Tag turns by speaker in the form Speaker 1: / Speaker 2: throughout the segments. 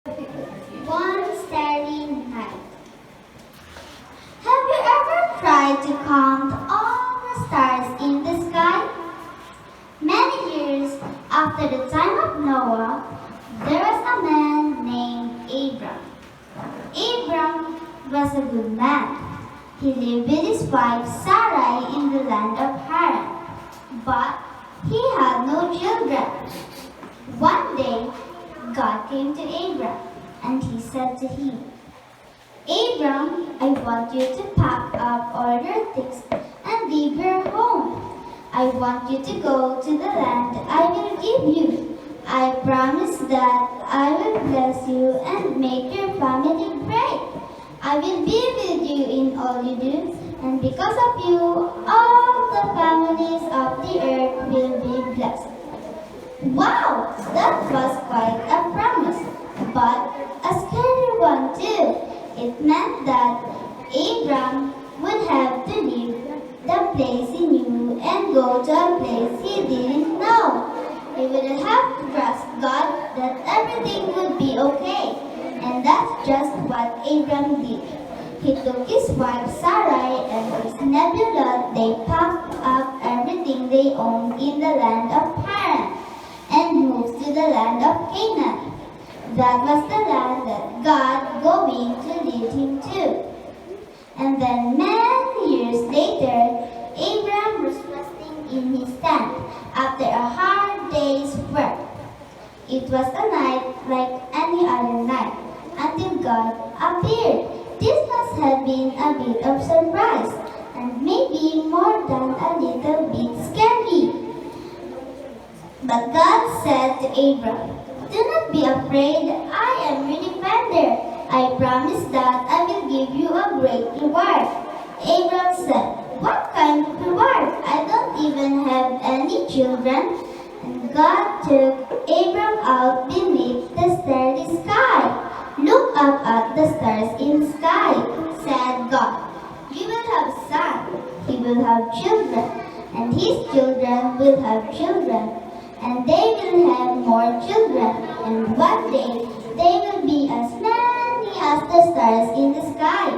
Speaker 1: One starry night. Have you ever tried to count all the stars in the sky? Many years after the time of Noah, there was a man named Abram. Abram was a good man. He lived with his wife Sarai in the land of Haran, but he had no children. One day, God came to Abram and he said to him, Abram, I want you to pack up all your things and leave your home. I want you to go to the land I will give you. I promise that I will bless you and make your family great. I will be with you in all you do, and because of you, all the families of the earth will be blessed. Wow, that was quite a promise, but a scary one too. It meant that Abram would have to leave the place he knew and go to a place he didn't know. He would have to trust God that everything would be okay, and that's just what Abram did. He took his wife Sarai and his nephew Lot. They packed up everything they owned in the land of Haran and moved to the land of Canaan. That was the land that God going to lead him to. And then many years later, Abram was resting in his tent after a hard day's work. It was a night like any other night until God appeared. This must have been a bit of surprise and maybe more than a little bit scary. But God said to Abram, do not be afraid, I am your defender. I promise that I will give you a great reward. Abram said, what kind of reward? I don't even have any children. And God took Abram out beneath the starry sky. Look up at the stars in the sky, said God. You will have a son, he will have children, and his children will have children. And they will have more children, and one day they will be as many as the stars in the sky.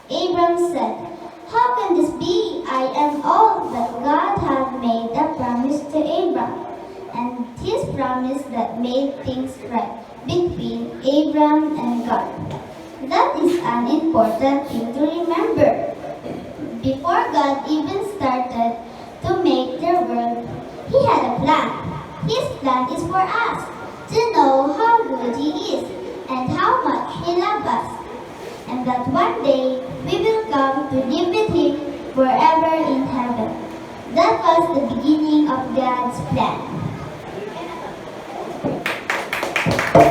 Speaker 1: Abram said, how can this be? I am old. But God had made a promise to Abram, and his promise that made things right between Abram and God. That is an important thing to remember. Before God even started to make the world, He had a plan. His plan is for us to know how good He is and how much He loves us. And that one day we will come to live with Him forever in heaven. That was the beginning of God's plan.